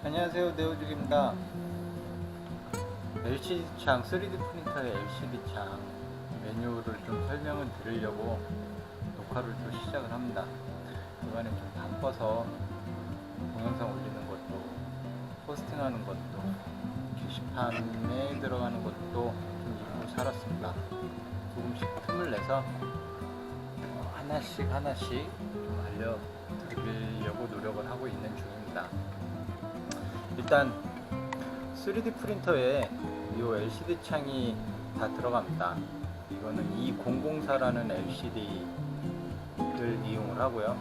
안녕하세요, 네오죽입니다. LCD 창, 3D 프린터의 LCD 창 메뉴를 좀 설명을 드리려고 녹화를 또 시작을 합니다. 그간에 좀 바빠서 동영상 올리는 것도, 포스팅하는 것도, 게시판에 들어가는 것도 좀 잊고 살았습니다. 조금씩 틈을 내서 하나씩 좀 알려드리려고 노력을 하고 있는 중입니다. 일단 3D 프린터에 이 LCD 창이 다 들어갑니다. 이거는 2004라는 LCD를 이용을 하고요.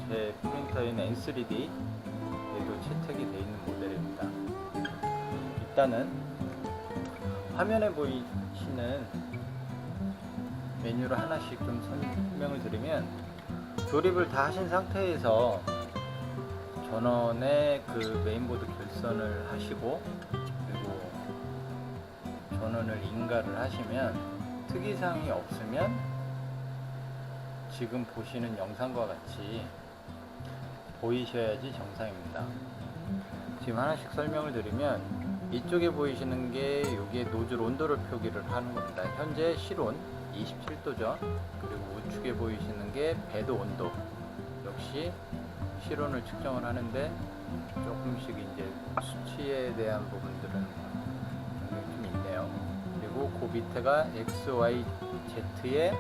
제 프린터에는 N3D에도 채택이 되어 있는 모델입니다. 일단은 화면에 보이시는 메뉴를 하나씩 좀 설명을 드리면, 조립을 다 하신 상태에서 전원의 그 메인보드 결선을 하시고, 그리고 전원을 인가를 하시면, 특이사항이 없으면 지금 보시는 영상과 같이 보이셔야지 정상입니다. 지금 하나씩 설명을 드리면, 이쪽에 보이시는 게 이게 노즐 온도를 표기를 하는 겁니다. 현재 실온 27도죠. 그리고 우측에 보이시는 게 배드 온도, 역시 실온을 측정을 하는데 조금씩 이제 수치에 대한 부분들은 좀 있네요. 그리고 그 밑에가 X, Y, Z에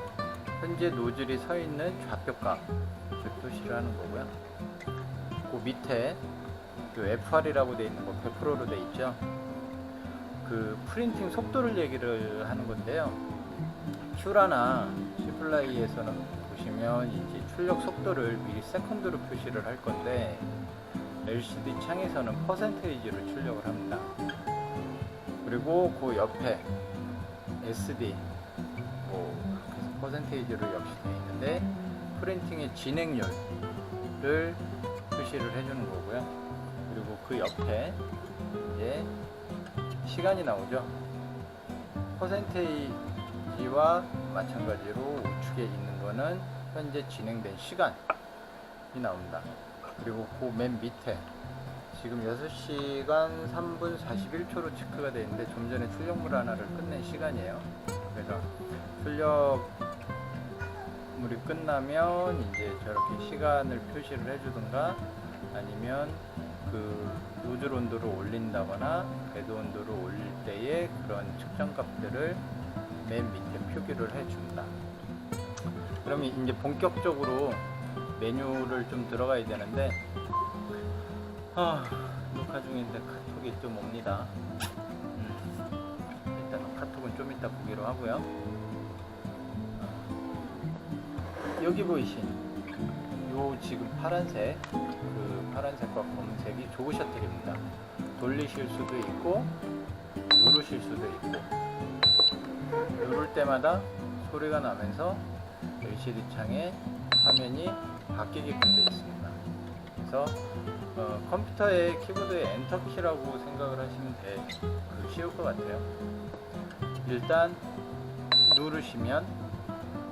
현재 노즐이 서 있는 좌표값을 표시를 하는 거고요. 그 밑에 FR이라고 되어 있는 거 100%로 되어 있죠. 그 프린팅 속도를 얘기를 하는 건데요. 큐라나 시플라이에서는 보시면 이제 출력 속도를 미리 세컨드로 표시를 할 건데, LCD 창에서는 퍼센테이지로 출력을 합니다. 그리고 그 옆에 SD 그래서 퍼센테이지로 역시 되어 있는데, 프린팅의 진행률을 표시를 해주는 거고요. 그리고 그 옆에 이제 시간이 나오죠. 퍼센테이지와 마찬가지로 우측에 있는 거는 현재 진행된 시간이 나옵니다. 그리고 그 맨 밑에 지금 6시간 3분 41초로 체크가 되어 있는데, 좀 전에 출력물 하나를 끝낸 시간이에요. 그래서 출력물이 끝나면 이제 저렇게 시간을 표시를 해주든가, 아니면 그 노즐 온도를 올린다거나 배드 온도를 올릴 때의 그런 측정 값들을 맨 밑에 표기를 해줍니다. 그러면 이제 본격적으로 메뉴를 좀 들어가야 되는데, 녹화 중인데 카톡이 좀 옵니다. 일단 카톡은 좀 이따 보기로 하고요. 여기 보이신 요 지금 파란색, 그 파란색과 검은색이 조그 셔틀입니다. 돌리실 수도 있고 누르실 수도 있고, 누를 때마다 소리가 나면서 LCD 창의 화면이 바뀌게끔 되어 있습니다. 그래서 컴퓨터의 키보드의 엔터키라고 생각을 하시면 쉬울 것 같아요. 일단 누르시면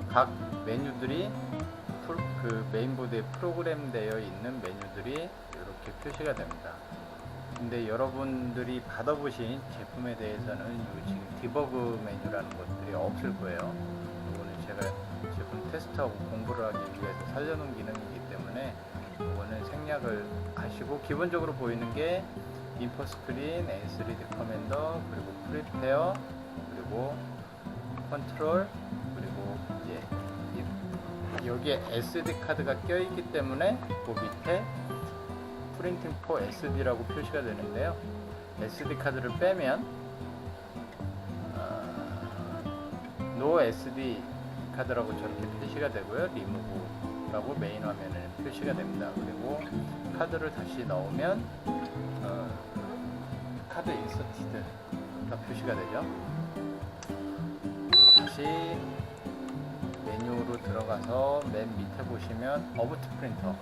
각 메뉴들이 그 메인보드에 프로그램되어 있는 메뉴들이 이렇게 표시가 됩니다. 근데 여러분들이 받아보신 제품에 대해서는 지금 디버그 메뉴라는 것들이 없을 거예요. 이거는 제가 제품 테스트하고 공부를 하기 위해서 살려놓은 기능이기 때문에 이거는 생략을 하시고, 기본적으로 보이는 게 인포 스크린, N3D 커맨더, 그리고 프리페어, 그리고 컨트롤, 그리고 이제 여기에 SD 카드가 껴있기 때문에 그 밑에 프린팅 포 SD라고 표시가 되는데요. SD 카드를 빼면 No SD 카드라고 저렇게 표시가 되고요. 리무브라고 메인 화면에 표시가 됩니다. 그리고 카드를 다시 넣으면 카드 인서티드가 표시가 되죠. 다시 메뉴로 들어가서 맨 밑에 보시면 어부트 프린터,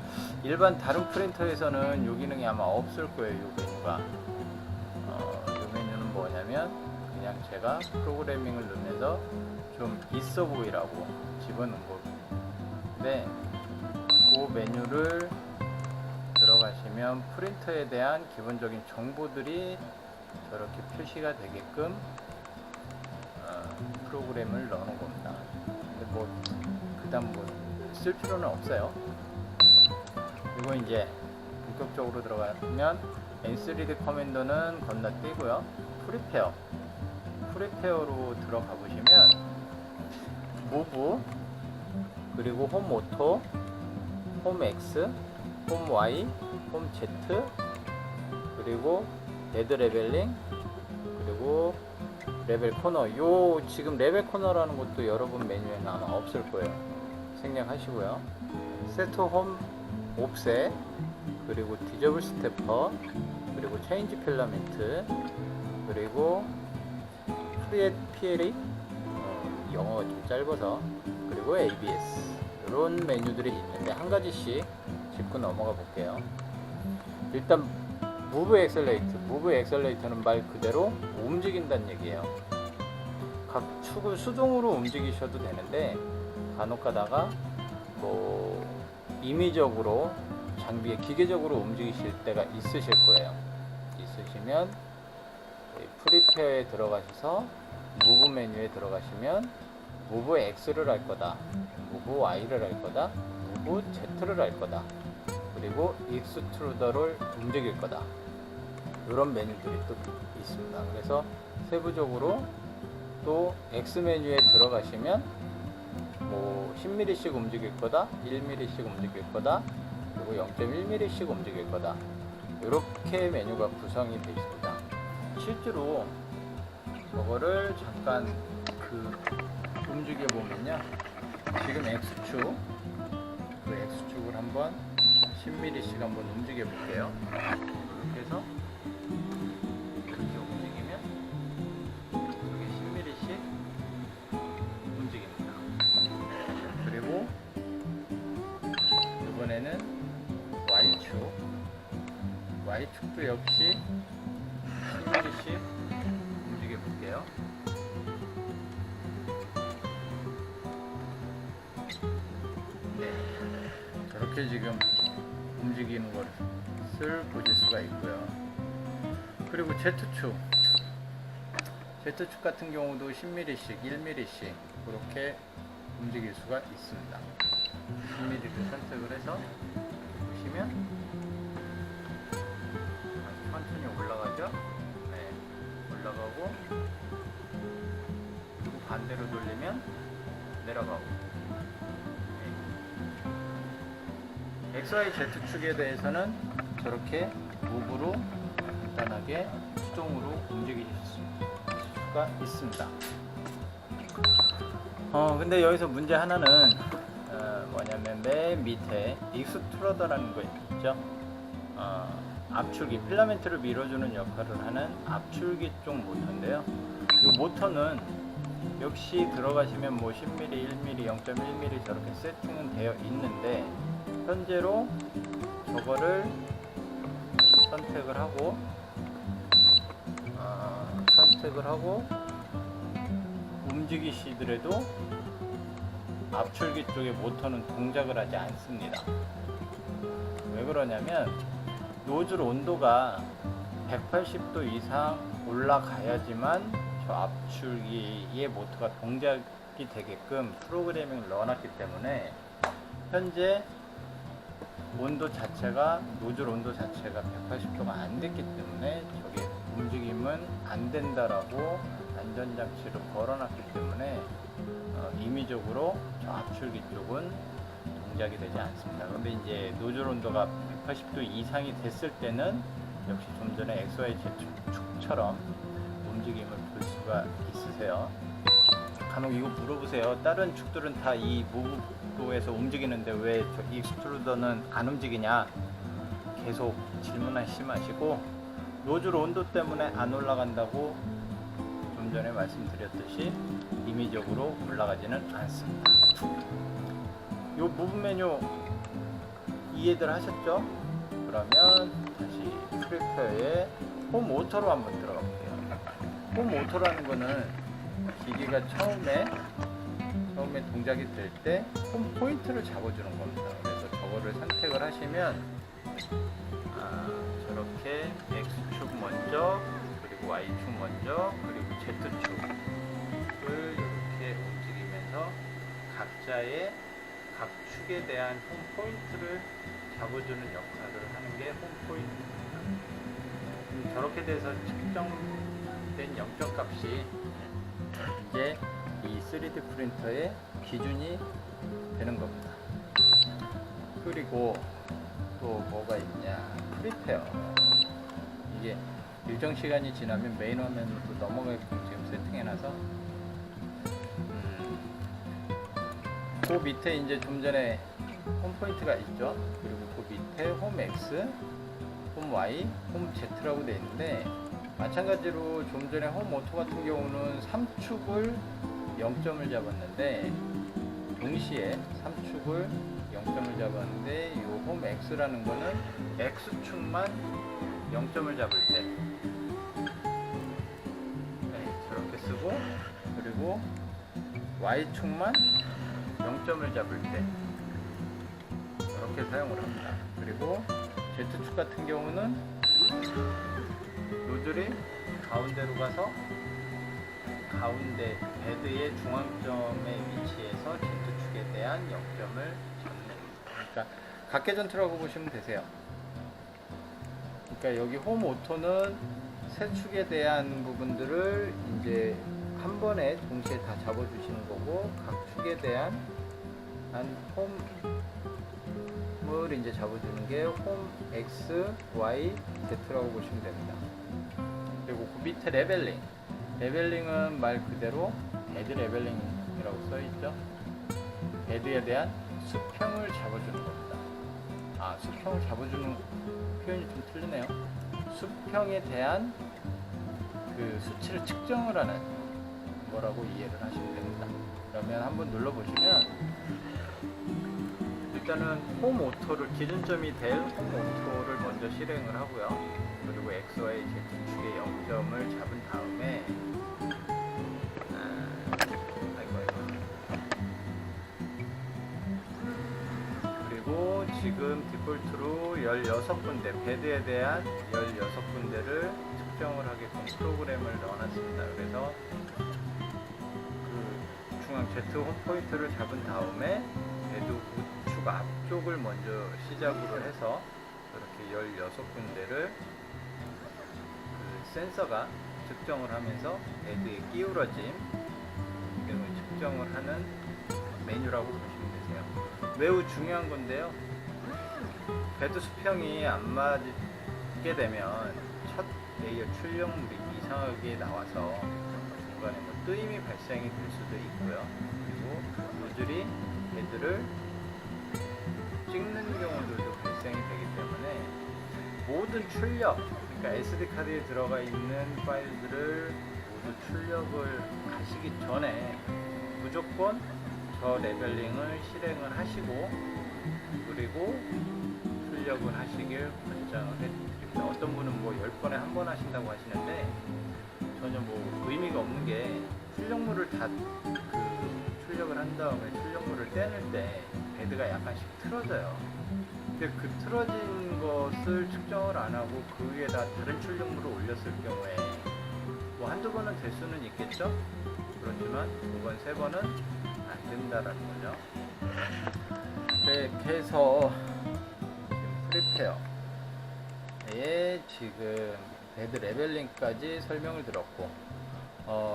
일반 다른 프린터에서는 이 기능이 아마 없을 거예요. 이 메뉴가 이 메뉴는 뭐냐면, 그냥 제가 프로그래밍을 넣으면서 좀 있어 보이라고 집어넣은 건데, 그 메뉴를 들어가 들어가시면 프린터에 대한 기본적인 정보들이 저렇게 표시가 되게끔 프로그램을 넣어놓은 겁니다. 근데 뭐 그다음 뭐 쓸 필요는 없어요. 그리고 이제 본격적으로 들어가면 N3D 커맨더는 건너뛰고요. 프리페어로 들어가 보시면 무브, 그리고 홈 오토, 홈 X, 홈 Y, 홈 Z, 그리고 레드 레벨링, 그리고 레벨 코너. 요 지금 레벨 코너라는 것도 여러분 메뉴에는 아마 없을 거예요. 생략하시고요. 세트 홈 옵셋, 그리고 디저블 스태퍼, 그리고 체인지 필라멘트, 그리고 프리엣 PLE, 영어가 좀 짧아서, 그리고 ABS. 이런 메뉴들이 있는데 한 가지씩 짚고 넘어가 볼게요. 일단 무브 엑셀레이터는 말 그대로 움직인다는 얘기예요. 각 축을 수동으로 움직이셔도 되는데 간혹 가다가 뭐 임의적으로 장비에 기계적으로 움직이실 때가 있으실 거예요. 있으시면 프리페어에 들어가셔서 무브 메뉴에 들어가시면 무브 X를 할 거다, 무브 Y를 할 거다, 무브 Z를 할 거다, 그리고 익스트루더를 움직일 거다. 이런 메뉴들이 또 있습니다. 그래서 세부적으로 또 X 메뉴에 들어가시면 뭐 10mm씩 움직일 거다, 1mm씩 움직일 거다, 그리고 0.1mm씩 움직일 거다. 이렇게 메뉴가 구성이 되어 있습니다. 실제로 저거를 잠깐 움직여 보면요, 지금 X축, 그 X축을 한번 10mm씩 한번 움직여 볼게요. 이렇게 해서 이렇게 움직이면 이게 10mm씩 움직입니다. 그리고 이번에는 Y축도 역시 10mm씩 움직여 볼게요. 네, 저렇게 지금 움직이는 것을 보실 수가 있고요. 그리고 Z축 같은 경우도 10mm씩, 1mm씩 그렇게 움직일 수가 있습니다. 10mm를 선택을 해서 보시면 천천히 올라가죠. 네, 올라가고, 그리고 반대로 돌리면 내려가고. 네. XYZ축에 대해서는 저렇게 무브로 간단하게 수동으로 움직이실 수가 있습니다. 근데 여기서 문제 하나는 뭐냐면 맨 밑에 익스트루더라는 거 있죠. 압출기, 필라멘트를 밀어주는 역할을 하는 압출기 쪽 모터인데요. 이 모터는 역시 들어가시면 뭐 10mm, 1mm, 0.1mm 저렇게 세팅은 되어 있는데, 현재로 저거를 선택을 하고 움직이시더라도 압출기 쪽의 모터는 동작을 하지 않습니다. 왜 그러냐면 노즐 온도가 180도 이상 올라가야지만 저 압출기의 모터가 동작이 되게끔 프로그래밍을 넣어놨기 때문에 현재 온도 자체가, 노즐 온도 자체가 180도가 안 됐기 때문에 저게 움직임은 안 된다라고 안전장치를 걸어놨기 때문에 임의적으로 저 압출기 쪽은 동작이 되지 않습니다. 그런데 이제 노즐 온도가 180도 이상이 됐을 때는 역시 좀 전에 XYZ축처럼 움직임을 볼 수가 있으세요. 간혹 이거 물어보세요. 다른 축들은 다 이 무브에서 움직이는데 왜 저 익스트루더는 안 움직이냐, 계속 질문하시지 마시고, 노즐 온도 때문에 안 올라간다고 좀 전에 말씀드렸듯이 임의적으로 올라가지는 않습니다. 요 무브 메뉴 이해들 하셨죠? 그러면 다시 프리페어에 홈 오토로 한번 들어가 볼게요. 홈 오토라는 거는 기기가 처음에 동작이 될 때 홈 포인트를 잡아주는 겁니다. 그래서 저거를 선택을 하시면 저렇게 X축 먼저, 그리고 Y축 먼저, 그리고 Z축을 이렇게 움직이면서 각자의 각 축에 대한 홈 포인트를 잡아주는 역할을 하는 게 홈 포인트입니다. 저렇게 돼서 측정된 0점값이 이제 이 3D 프린터의 기준이 되는 겁니다. 그리고 또 뭐가 있냐, 프리페어. 이게 일정 시간이 지나면 메인 화면으로 넘어가게끔 지금 세팅해놔서 그 밑에 이제 좀 전에 홈 포인트가 있죠. 그리고 그 밑에 홈 X, 홈 Y, 홈 Z라고 되어 있는데, 마찬가지로 좀 전에 홈 오토 같은 경우는 3축을 0점을 잡았는데, 동시에 3축을 0점을 잡았는데, 이 홈 X라는 거는 X축만 0점을 잡을 때 저렇게 쓰고, 그리고 Y축만 0점을 잡을 때 이렇게 사용을 합니다. 그리고 Z축 같은 경우는 노즐이 가운데로 가서 가운데 베드의 중앙점에 위치해서 Z축에 대한 0점을 잡는, 그러니까 각계전투라고 보시면 되세요. 그러니까 여기 홈 오토는 세 축에 대한 부분들을 이제 한 번에 동시에 다 잡아주시는 거고, 각 축에 대한 한 홈을 이제 잡아주는 게 홈 X, Y, Z라고 보시면 됩니다. 그리고 그 밑에 레벨링. 레벨링은 말 그대로 베드 레벨링이라고 써있죠. 베드에 대한 수평을 잡아주는 겁니다. 수평을 잡아주는 표현이 좀 틀리네요. 수평에 대한 그 수치를 측정을 하는 거라고 이해를 하시면 됩니다. 그러면 한번 눌러보시면, 일단은 홈 오토를, 기준점이 될 홈 오토를 먼저 실행을 하고요. 그리고 XY Z축에 0점을 잡은 다음에 그리고 지금 디폴트로 16군데, 베드에 대한 16군데를 측정을 하게끔 프로그램을 넣어놨습니다. 그래서 그 중앙 Z 홈 포인트를 잡은 다음에 베드 우측 앞쪽을 먼저 시작으로 해서 이렇게 16군데를 그 센서가 측정을 하면서 베드의 기울어짐 등을 측정을 하는 메뉴라고 보시면 되세요. 매우 중요한 건데요. 베드 수평이 안 맞게 되면 첫 레이어 출력물이 이상하게 나와서 중간에 뜨임이 발생이 될 수도 있고요. 그리고 노즐이 베드를 찍는 경우들도 발생이 되기 때문에 모든 출력, 그러니까 SD카드에 들어가 있는 파일들을 모두 출력을 하시기 전에 무조건 저 레벨링을 실행을 하시고, 그리고 출력을 하시길 권장을 해드립니다. 어떤 분은 뭐 10번에 한 번 하신다고 하시는데, 전혀 뭐 의미가 없는 게, 출력물을 다 출력을 한 다음에 출력물을 떼낼 때 베드가 약간씩 틀어져요. 근데 그 틀어진 것을 측정을 안 하고 그 위에다 다른 출력물을 올렸을 경우에 뭐 한두 번은 될 수는 있겠죠? 그렇지만 2번, 3번은 안 된다라는 거죠. 이렇게 해서 지금 프리페어에 지금 베드 레벨링까지 설명을 들었고,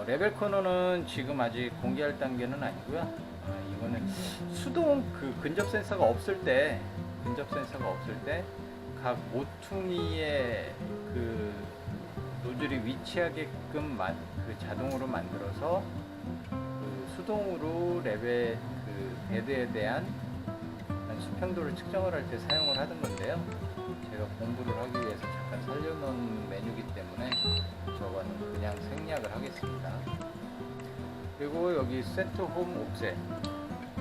레벨 코너는 지금 아직 공개할 단계는 아니고요. 이거는 수동 그 근접 센서가 없을 때 각 모퉁이에 그 노즐이 위치하게끔 그 자동으로 만들어서 그 수동으로 레벨 그 베드에 대한 수평도를 측정을 할 때 사용을 하던 건데요. 제가 공부를 하기 위해서 잠깐 살려놓은 메뉴이기 때문에 저거는 그냥 생략을 하겠습니다. 그리고 여기 세트 홈 옵셋,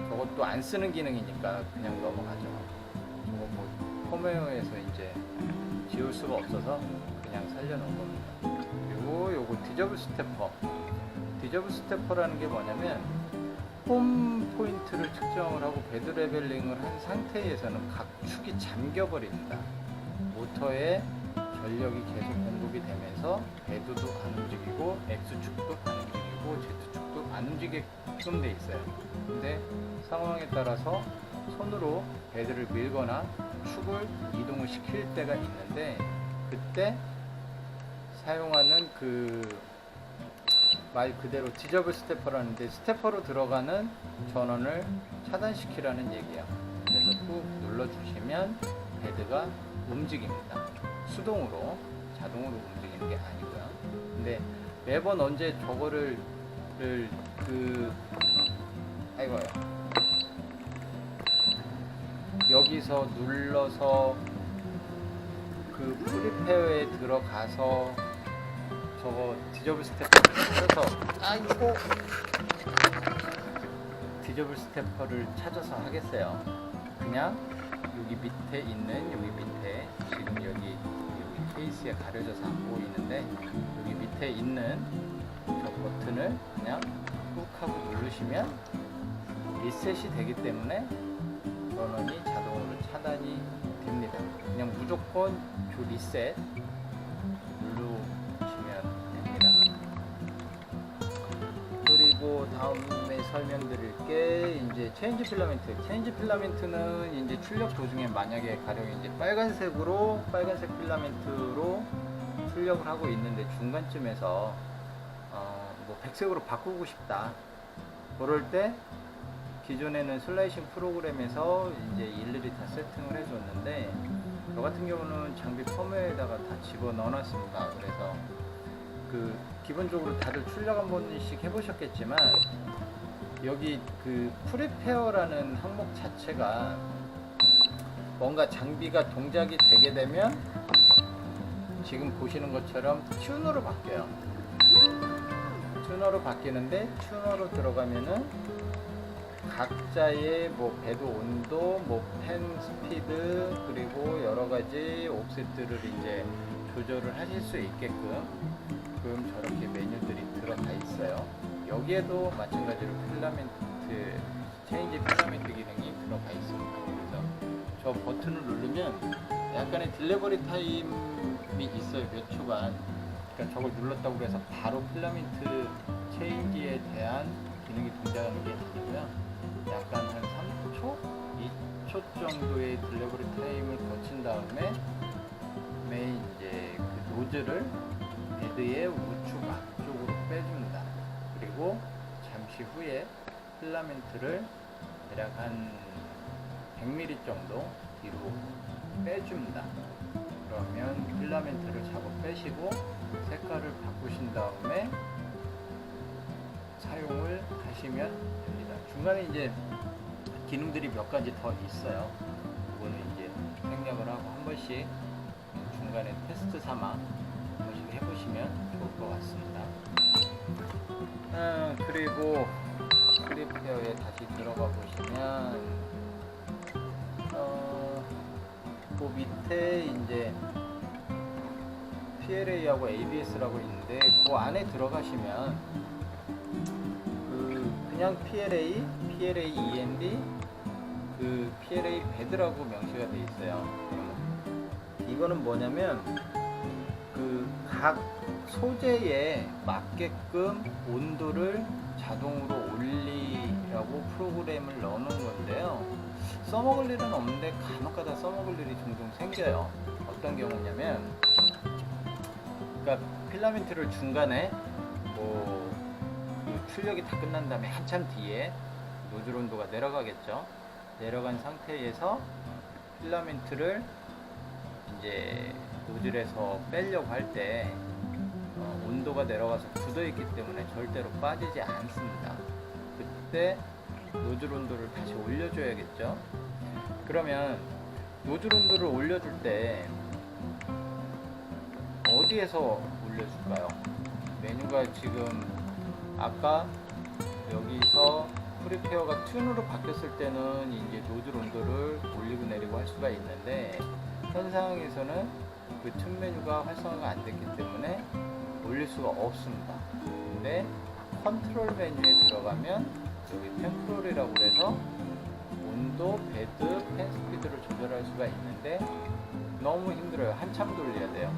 저것도 안 쓰는 기능이니까 그냥 넘어가죠. 저거 뭐 펌웨어에서 이제 지울 수가 없어서 그냥 살려놓은 겁니다. 그리고 요거 디저브 스태퍼. 디저브 스태퍼라는 게 뭐냐면 홈 포인트를 측정을 하고 배드 레벨링을 한 상태에서는 각 축이 잠겨버립니다. 모터에 전력이 계속 공급이 되면서 배드도 안 움직이고 X축도 안 움직이고 Z축도 안 움직이게끔 돼 있어요. 근데 상황에 따라서 손으로 배드를 밀거나 축을 이동을 시킬 때가 있는데, 그때 사용하는 말 그대로 디저블 스태퍼라는데, 스태퍼로 들어가는 전원을 차단시키라는 얘기예요. 그래서 꾹 눌러주시면 배드가 움직입니다. 수동으로, 자동으로 움직이는 게 아니고요. 근데 매번 언제 저거를 아이고요, 여기서 눌러서 그 프리페어에 들어가서 저거 디저블 스태퍼를 찾아서 디저블 스태퍼를 찾아서 하겠어요. 그냥 여기 밑에 있는, 여기 밑에 지금 여기 케이스에 가려져서 안 보이는데, 여기 밑에 있는 저 버튼을 그냥 꾹 하고 누르시면 리셋이 되기 때문에 전원이 자동으로 차단이 됩니다. 그냥 무조건 저 리셋 누르시면 됩니다. 그리고 다음에 설명드릴 게 이제 체인지 필라멘트. 체인지 필라멘트는 이제 출력 도중에 만약에 가령 이제 빨간색 필라멘트로 출력을 하고 있는데 중간쯤에서 뭐 백색으로 바꾸고 싶다. 그럴 때 기존에는 슬라이싱 프로그램에서 이제 일일이 다 세팅을 해줬는데, 저 같은 경우는 장비 펌웨어에다가 다 집어 넣어놨습니다. 그래서 기본적으로 다들 출력 한 번씩 해보셨겠지만, 여기 프리페어라는 항목 자체가 뭔가 장비가 동작이 되게 되면 지금 보시는 것처럼 튜너로 바뀌어요. 튜너로 바뀌는데, 튜너로 들어가면은 각자의 뭐 배드 온도, 뭐 팬 스피드, 그리고 여러 가지 옵셋들을 이제 조절을 하실 수 있게끔 저렇게 메뉴들이 들어가 있어요. 여기에도 마찬가지로 체인지 필라멘트 기능이 들어가 있습니다. 그래서 저 버튼을 누르면 약간의 딜리버리 타임이 있어요. 몇 초간. 그러니까 저걸 눌렀다고 해서 바로 필라멘트 체인지에 대한 기능이 등장하는 게 아니고요. 약간 한 3초? 2초 정도의 딜리버리 타임을 거친 다음에 이제 노즐을 배드의 우측 앞쪽으로 빼줍니다. 그리고 잠시 후에 필라멘트를 대략 한 100mm 정도 뒤로 빼줍니다. 그러면 필라멘트를 잡아 빼시고 색깔을 바꾸신 다음에 사용을 하시면 됩니다. 중간에 이제 기능들이 몇 가지 더 있어요. 그거는 이제 생략을 하고 한 번씩 중간에 테스트 삼아 한 번씩 해보시면 좋을 것 같습니다. 그리고 프리페어에 다시 들어가 보시면 그 밑에 이제 PLA하고 ABS라고 있는데, 그 안에 들어가시면 그냥 PLA END, PLA 배드라고 명시가 되어 있어요. 이거는 뭐냐면 각 소재에 맞게끔 온도를 자동으로 올리라고 프로그램을 넣어놓은 건데요. 써먹을 일은 없는데 간혹가다 써먹을 일이 종종 생겨요. 어떤 경우냐면, 그러니까 필라멘트를 중간에 출력이 다 끝난 다음에 한참 뒤에 노즐 온도가 내려가겠죠. 내려간 상태에서 필라멘트를 이제 노즐에서 빼려고 할 때 온도가 내려가서 굳어 있기 때문에 절대로 빠지지 않습니다. 그때 노즐 온도를 다시 올려줘야겠죠. 그러면 노즐 온도를 올려줄 때 어디에서 올려줄까요? 메뉴가 지금 아까 여기서 프리페어가 튠으로 바뀌었을 때는 이제 노즐 온도를 올리고 내리고 할 수가 있는데, 현 상황에서는 그 튠 메뉴가 활성화가 안 됐기 때문에 올릴 수가 없습니다. 근데 컨트롤 메뉴에 들어가면 여기 템프롤이라고 해서 온도, 베드, 팬 스피드를 조절할 수가 있는데 너무 힘들어요. 한참 돌려야 돼요.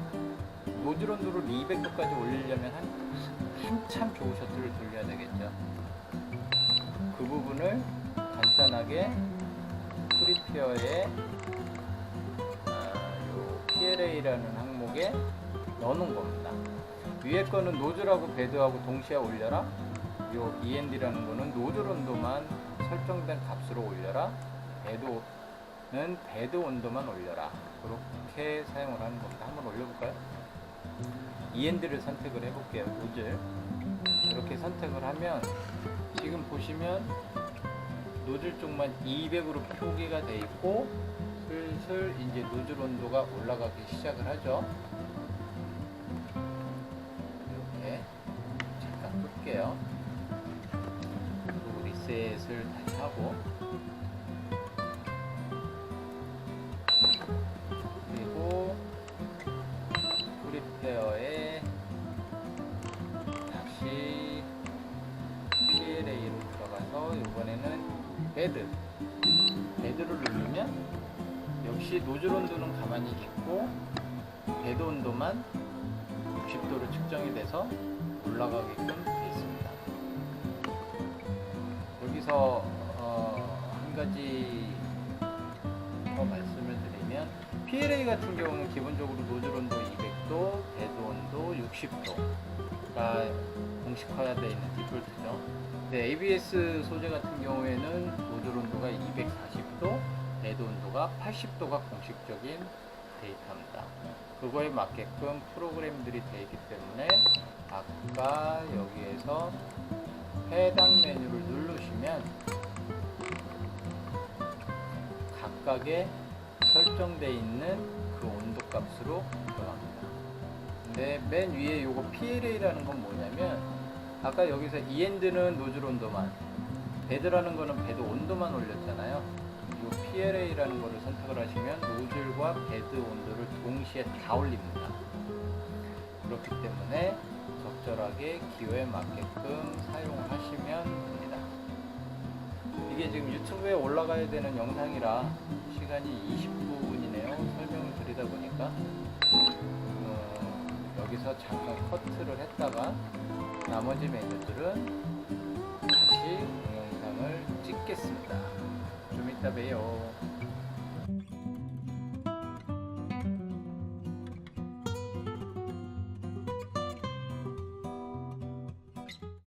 노즐 온도를 200도까지 올리려면 한참 조우 셔틀을 돌려야 되겠죠. 그 부분을 간단하게 프리페어에 요 PLA라는 항목에 넣어놓은 겁니다. 위에 거는 노즐하고 베드하고 동시에 올려라. 요 END라는 거는 노즐 온도만 설정된 값으로 올려라. 베드는 베드 온도만 올려라. 그렇게 사용을 하는 겁니다. 한번 올려볼까요? END를 선택을 해볼게요. 노즐 이렇게 선택을 하면 지금 보시면 노즐 쪽만 200으로 표기가 돼 있고 슬슬 이제 노즐 온도가 올라가기 시작을 하죠. 이렇게 잠깐 끌게요. 그리고 리셋을 다시 하고 그리고 프리페어에 다시 PLA로 들어가서 이번에는 베드를 누르면 역시 노즐 온도는 가만히 있고 베드 온도만 60도로 측정이 돼서 올라가게끔 되어 있습니다. 여기서 한 가지 더 말씀을 드리면 PLA 같은 경우는 기본적으로 노즐 온도 200도, 베드 온도 60도가 공식화되어 있는 디폴트죠. 네, ABS 소재 같은 경우에는 노즐 온도가 240도, 베드 온도가 80도가 공식적인 데이터입니다. 그거에 맞게끔 프로그램들이 되어 있기 때문에 아까 여기에서 해당 메뉴를 누르시면 각각의 설정되어 있는 그 온도 값으로 들어갑니다. 근데 맨 위에 요거 PLA라는 건 뭐냐면 아까 여기서 END는 노즐 온도만, 베드라는 거는 베드 온도만 올렸잖아요. 이 PLA라는 거를 선택을 하시면 노즐과 베드 온도를 동시에 다 올립니다. 그렇기 때문에 적절하게 기호에 맞게끔 사용을 하시면 됩니다. 이게 지금 유튜브에 올라가야 되는 영상이라 시간이 20분이네요. 설명을 드리다 보니까 여기서 잠깐 커트를 했다가 나머지 메뉴들은 다시 동영상을 찍겠습니다. 좀 이따 봬요.